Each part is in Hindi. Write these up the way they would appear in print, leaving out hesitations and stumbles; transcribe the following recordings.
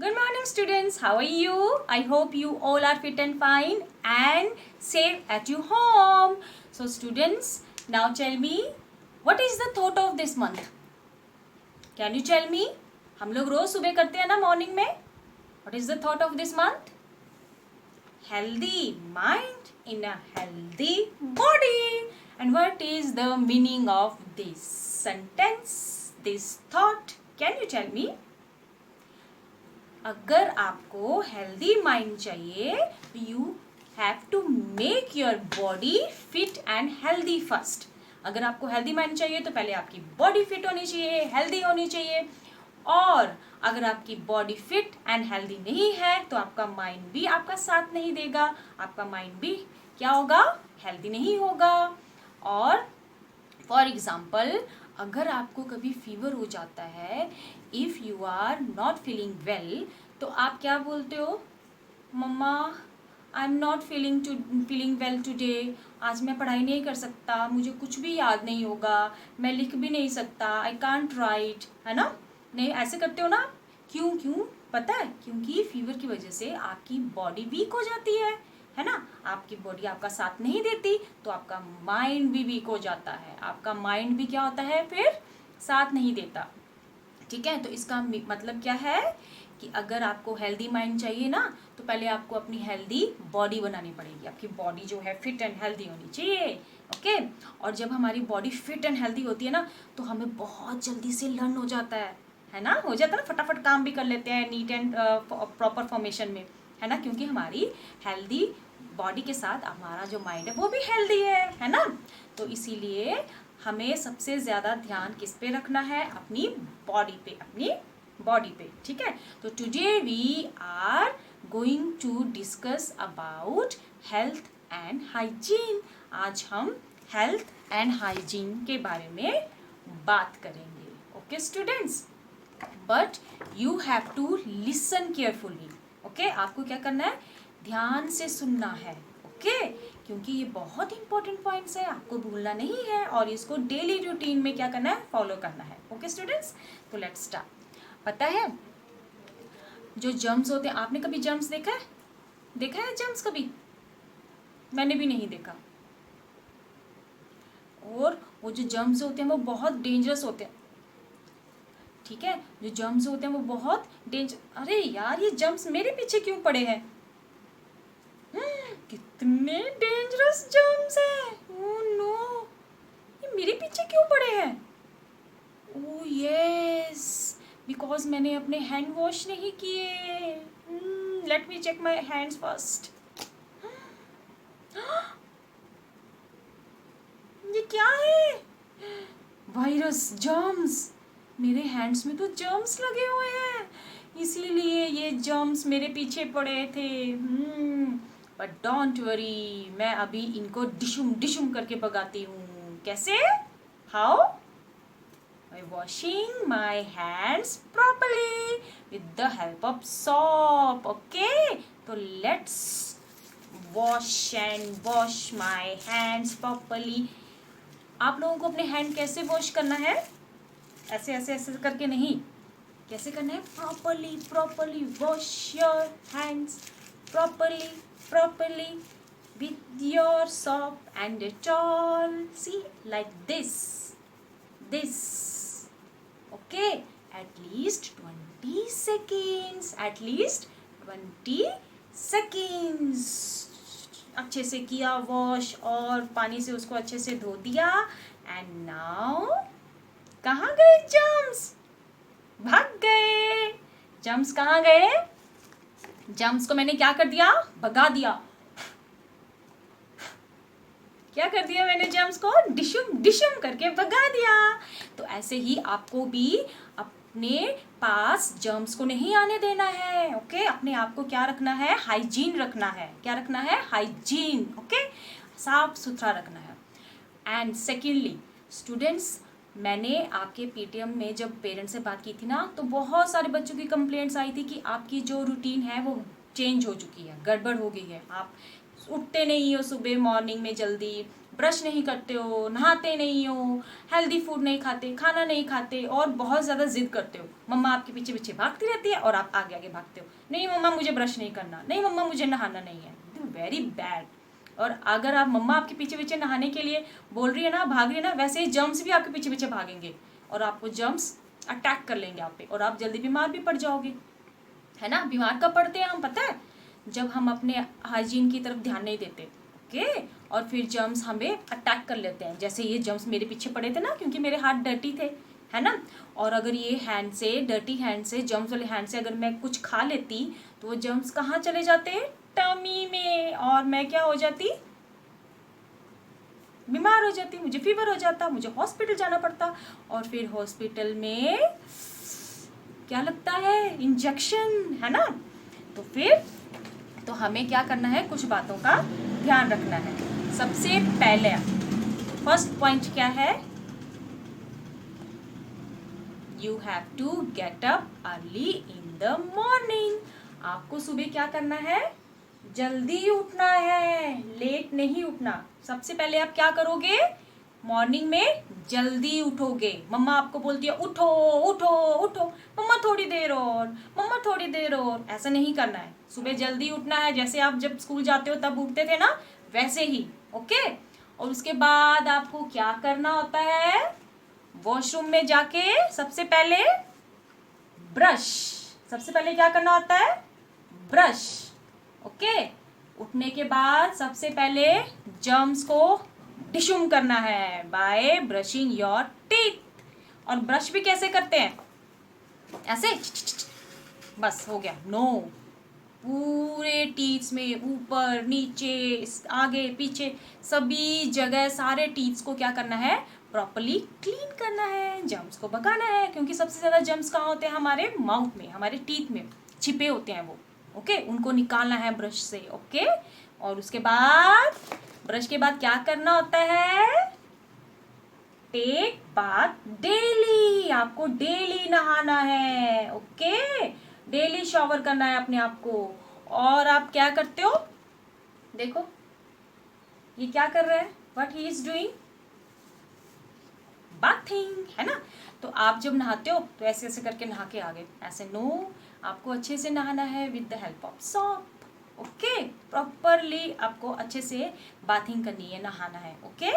Good morning, students. How are you? I hope you all are fit and fine and safe at your home. So, students, now tell me, what is the thought of this month? Can you tell me? हम लोग रोज सुबह करते हैं ना मॉर्निंग में. What is the thought of this month? Healthy mind in a healthy body. And what is the meaning of this sentence, this thought? Can you tell me? अगर आपको हेल्दी माइंड चाहिए तो you have to make your body fit and healthy first. अगर आपको हेल्दी माइंड चाहिए तो पहले आपकी बॉडी फिट होनी चाहिए, हेल्दी होनी चाहिए. और अगर आपकी बॉडी फिट एंड हेल्दी नहीं है तो आपका माइंड भी आपका साथ नहीं देगा, आपका माइंड भी क्या होगा, हेल्दी नहीं होगा. और फॉर एग्जाम्पल, अगर आपको कभी फीवर हो जाता है, if you are not feeling well, तो आप क्या बोलते हो, mamma I am not feeling well today. आज मैं पढ़ाई नहीं कर सकता, मुझे कुछ भी याद नहीं होगा, मैं लिख भी नहीं सकता, आई कांट राइट, है ना. नहीं, ऐसे करते हो ना. क्यों पता है, क्योंकि फीवर की वजह से आपकी बॉडी वीक हो जाती है ना. आपकी बॉडी आपका साथ नहीं देती तो आपका माइंड भी वीक हो जाता है, आपका माइंड भी क्या होता है, फिर साथ नहीं देता. ठीक है, तो इसका मतलब क्या है कि अगर आपको हेल्दी माइंड चाहिए ना तो पहले आपको अपनी हेल्दी बॉडी बनानी पड़ेगी. आपकी बॉडी जो है फिट एंड हेल्दी होनी चाहिए. ओके. और जब हमारी बॉडी फिट एंड हेल्दी होती है ना तो हमें बहुत जल्दी से लर्न हो जाता है ना, हो जाता है ना, फटाफट काम भी कर लेते हैं नीट एंड प्रॉपर फॉर्मेशन में, है ना. क्योंकि हमारी हेल्दी बॉडी के साथ हमारा जो माइंड है वो भी हेल्दी है ना. तो इसीलिए हमें सबसे ज़्यादा ध्यान किस पे रखना है, अपनी बॉडी पे, अपनी बॉडी पे. ठीक है. तो today we are going to discuss about health and hygiene. आज हम हेल्थ एंड हाइजीन के बारे में बात करेंगे. Okay students, but you have to listen carefully. Okay, आपको क्या करना है, ध्यान से सुनना है. ओके, क्योंकि ये बहुत इंपॉर्टेंट पॉइंट्स है, आपको भूलना नहीं है और इसको डेली रूटीन में क्या करना है, फॉलो करना है. ओके स्टूडेंट्स, तो लेट्स स्टार्ट. पता है जो जर्म्स होते हैं, आपने कभी जर्म्स देखा है जर्म्स कभी? मैंने भी नहीं देखा. और वो जो जर्म्स होते हैं वो बहुत डेंजरस होते हैं. ठीक है, जो जर्म्स होते हैं वो बहुत अरे यार, ये जर्म्स मेरे पीछे क्यों पड़े हैं? कितने डेंजरस जर्म्स हैं. ओह नो, ये मेरे पीछे क्यों पड़े हैं? ओह यस, बिकॉज मैंने अपने हैंड वॉश नहीं किए. Let me check my hands first. ये क्या है? Virus, germs. मेरे हैंड्स में तो जर्म्स लगे हुए हैं, इसीलिए ये जर्म्स मेरे पीछे पड़े थे. बट डोंट वरी, मैं अभी इनको डिशुम करके भगाती हूँ. कैसे? How? By washing my hands properly with the help of soap. Okay, तो let's wash my hands properly. आप लोगों को अपने हैंड कैसे वॉश करना है? ऐसे ऐसे ऐसे करके नहीं, कैसे करना है, properly wash your hands properly with your soap and Dettol. See, like this. Okay, at least 20 seconds. अच्छे से किया वॉश और पानी से उसको अच्छे से धो दिया. एंड नाउ कहाँ गए जर्म्स? भाग गए. जर्म्स कहाँ गए? जर्म्स को मैंने क्या कर दिया, भगा दिया. क्या कर दिया मैंने? जर्म्स को डिशुम करके भगा दिया. तो ऐसे ही आपको भी अपने पास जर्म्स को नहीं आने देना है. ओके, अपने आप को क्या रखना है, हाइजीन रखना है. क्या रखना है? हाइजीन. ओके, साफ सुथरा रखना है. एंड सेकेंडली स्टूडेंट्स, मैंने आपके पीटीएम में जब पेरेंट्स से बात की थी ना तो बहुत सारे बच्चों की कंप्लेंट्स आई थी कि आपकी जो रूटीन है वो चेंज हो चुकी है, गड़बड़ हो गई है. आप उठते नहीं हो सुबह मॉर्निंग में जल्दी, ब्रश नहीं करते हो, नहाते नहीं हो, हेल्दी फूड नहीं खाते, खाना नहीं खाते और बहुत ज़्यादा जिद करते हो, मम्मा आपके पीछे पीछे भागती रहती है और आप आगे आगे भागते हो, नहीं मम्मा मुझे ब्रश नहीं करना, नहीं मम्मा मुझे नहाना नहीं है, वेरी बैड। और अगर आप मम्मा आपके पीछे पीछे नहाने के लिए बोल रही है ना, भाग रही है ना, वैसे ही जर्म्स भी आपके पीछे पीछे भागेंगे और आपको जर्म्स अटैक कर लेंगे आप पे और आप जल्दी बीमार भी पड़ जाओगे, है ना। बीमार कब पड़ते हैं हम पता है, जब हम अपने हाइजीन की तरफ ध्यान नहीं देते, ओके। और फिर जर्म्स हमें अटैक कर लेते हैं, जैसे ये जर्म्स मेरे पीछे पड़े थे ना, क्योंकि मेरे हाथ डर्टी थे, है ना। और अगर ये हैंड से, डर्टी हैंड से, जर्म्स वाले हैंड से अगर मैं कुछ खा लेती तो वो जर्म्स कहाँ चले जाते हैं, टमी में, और मैं क्या हो जाती, बीमार हो जाती, मुझे फीवर हो जाता, मुझे हॉस्पिटल जाना पड़ता और फिर हॉस्पिटल में क्या लगता है, इंजेक्शन, है ना। तो फिर तो हमें क्या करना है, कुछ बातों का ध्यान रखना है। सबसे पहले फर्स्ट पॉइंट क्या है, you have to get up early in the morning. आपको सुबह क्या करना है, जल्दी उठना है, लेट नहीं उठना। सबसे पहले आप क्या करोगे, मॉर्निंग में जल्दी उठोगे। मम्मा आपको बोलती है उठो उठो उठो, मम्मा थोड़ी देर और, मम्मा थोड़ी देर और, ऐसा नहीं करना है। सुबह जल्दी उठना है, जैसे आप जब स्कूल जाते हो तब उठते थे ना, वैसे ही, ओके। और उसके बाद आपको क्या करना होता है, वॉशरूम में जाके सबसे पहले ब्रश, सबसे पहले क्या करना होता है, ब्रश, ओके। उठने के बाद सबसे पहले जर्म्स को डिशुम करना है बाय ब्रशिंग योर टीथ। और ब्रश भी कैसे करते हैं, ऐसे, बस हो गया, नो, पूरे टीथ्स में ऊपर नीचे आगे पीछे सभी जगह सारे टीथ्स को क्या करना है, प्रॉपर्ली क्लीन करना है, जर्म्स को भगाना है, क्योंकि सबसे ज़्यादा जर्म्स कहाँ होते हैं, हमारे माउथ में, हमारे टीथ में छिपे होते हैं वो, ओके। उनको निकालना है ब्रश से, ओके। और उसके बाद ब्रश के बाद क्या करना होता है, टेक बाथ डेली, आपको डेली नहाना है, ओके। डेली शॉवर करना है अपने आप को। और आप क्या करते हो, देखो ये क्या कर रहा है, what he is doing, bathing, है ना। तो आप जब नहाते हो तो ऐसे ऐसे करके नहा के आ गए, ऐसे नो, आपको अच्छे से नहाना है with the help of soap, okay. Properly आपको अच्छे से बाथिंग करनी है, नहाना है, ओके।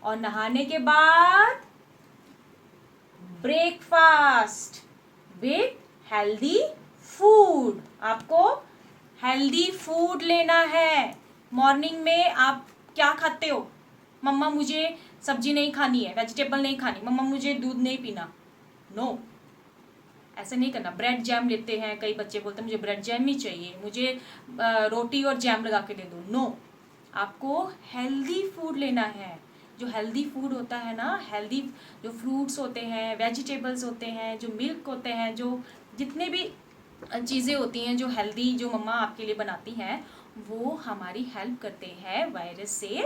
और नहाने के बाद ब्रेकफास्ट विथ हेल्दी फूड, आपको हेल्दी फूड लेना है। मॉर्निंग में आप क्या खाते हो, मम्मा मुझे सब्जी नहीं खानी है, वेजिटेबल नहीं खानी, मम्मा मुझे दूध नहीं पीना, नो, ऐसे नहीं करना। ब्रेड जैम लेते हैं, कई बच्चे बोलते हैं मुझे ब्रेड जैम ही चाहिए, मुझे रोटी और जैम लगा के दे दो, नो। आपको हेल्दी फूड लेना है। जो हेल्दी फूड होता है ना, हेल्दी जो फ्रूट्स होते हैं, वेजिटेबल्स होते हैं, जो मिल्क होते हैं, जो जितने भी चीज़ें होती हैं जो हेल्दी, जो मम्मा आपके लिए बनाती हैं, वो हमारी हेल्प करते हैं वायरस से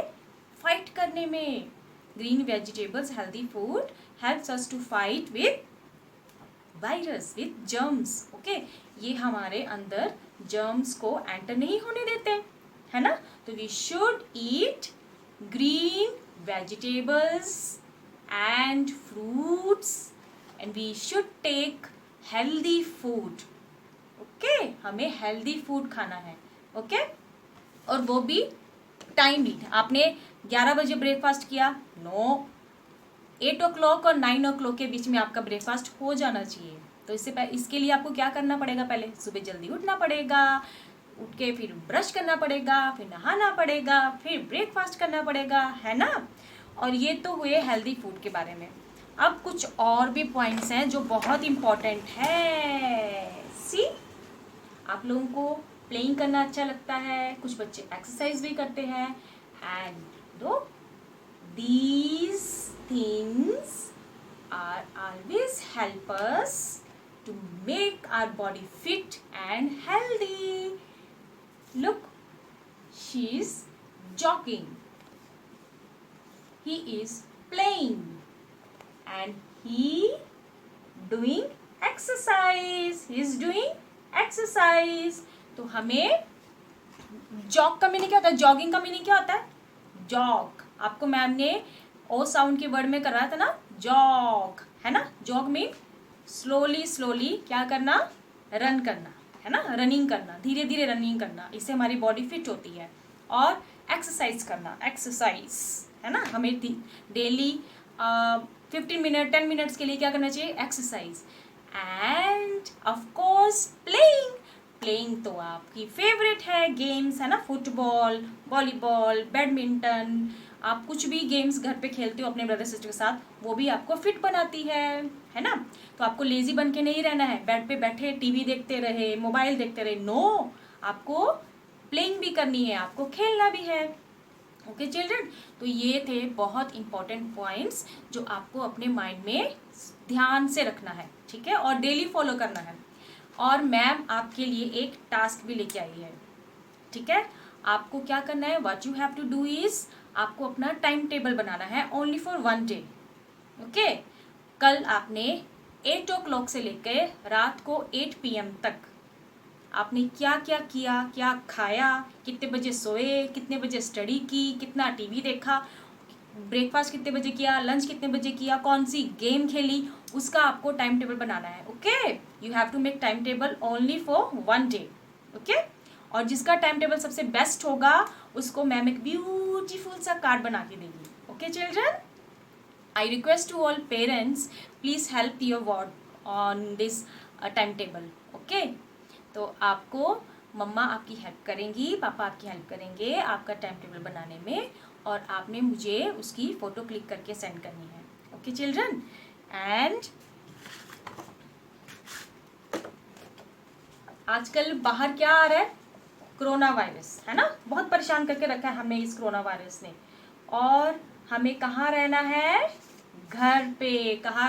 फाइट करने में। Green vegetables, healthy food helps us to fight with virus, with germs, okay. ये हमारे अंदर जर्म्स को एंटर नहीं होने देते, है ना। तो we should eat green vegetables and fruits and we should take healthy food, okay. हमें हेल्दी फूड खाना है, ओके। और वो भी टाइमली। आपने 11 बजे ब्रेकफास्ट किया, नो, 8 o'clock और 9 o'clock के बीच में आपका ब्रेकफास्ट हो जाना चाहिए। तो इसके लिए आपको क्या करना पड़ेगा, पहले सुबह जल्दी उठना पड़ेगा, उठ के फिर ब्रश करना पड़ेगा, फिर नहाना पड़ेगा, फिर ब्रेकफास्ट करना पड़ेगा, है ना। और ये तो हुए हेल्दी फूड के बारे में। अब कुछ और भी पॉइंट्स हैं जो बहुत इम्पॉर्टेंट है। सी, आप लोगों को प्लेइंग करना अच्छा लगता है, कुछ बच्चे एक्सरसाइज भी करते हैं, and do these things are always help us to make our body fit and healthy. Look, she is jogging, he is playing, and he doing exercise, he is doing exercise. तो हमें जॉग का मीनिंग क्या होता है, जॉगिंग का मीनिंग क्या होता है, जॉग, आपको मैम ने ओ साउंड के वर्ड में कराया था ना, जॉग, है ना। जॉग मीन स्लोली स्लोली क्या करना, रन करना, है ना, रनिंग करना, धीरे धीरे रनिंग करना, इससे हमारी बॉडी फिट होती है। और एक्सरसाइज करना, एक्सरसाइज, है ना, हमें डेली 15 मिनट 10 मिनट्स के लिए क्या करना चाहिए, exercise. End of course playing, playing तो आपकी फेवरेट है, गेम्स, है ना, फुटबॉल, वॉलीबॉल, बैडमिंटन, आप कुछ भी गेम्स घर पे खेलते हो अपने ब्रदर सिस्टर के साथ, वो भी आपको फिट बनाती है ना। तो आपको लेजी बन के नहीं रहना है, बेड पे बैठे टीवी देखते रहे, मोबाइल देखते रहे, नो, आपको प्लेइंग भी करनी है, आपको खेलना भी है। ओके चिल्ड्रन, तो ये थे बहुत इंपॉर्टेंट पॉइंट्स जो आपको अपने माइंड में ध्यान से रखना है, ठीक है, और डेली फॉलो करना है। और मैम आपके लिए एक टास्क भी लेके आई है, ठीक है। आपको क्या करना है, what you have to do is, आपको अपना टाइम टेबल बनाना है ओनली फॉर 1 डे। ओके, कल आपने 8 o'clock से लेकर रात को 8 PM तक आपने क्या क्या किया, क्या खाया, कितने बजे सोए, कितने बजे स्टडी की, कितना टीवी देखा, ब्रेकफास्ट कितने बजे किया, लंच कितने बजे किया, कौन सी गेम खेली, उसका आपको टाइम टेबल बनाना है। Okay, you have to make time table only for 1 day. Okay, और जिसका टाइम टेबल सबसे बेस्ट होगा उसको मैम एक ब्यूटीफुल सा कार्ड बना के देगी। Okay children, I request to all parents, please help your ward on this timetable. Okay, तो आपको मम्मा आपकी हेल्प करेंगी, पापा आपकी हेल्प करेंगे आपका टाइम टेबल बनाने में, और आपने मुझे उसकी फ़ोटो क्लिक करके सेंड करनी है। ओके चिल्ड्रन, एंड आजकल बाहर क्या आ रहा है, कोरोना वायरस, है ना, बहुत परेशान करके रखा है हमें इस कोरोना वायरस ने। और हमें कहाँ रहना है, घर पे। कहाँ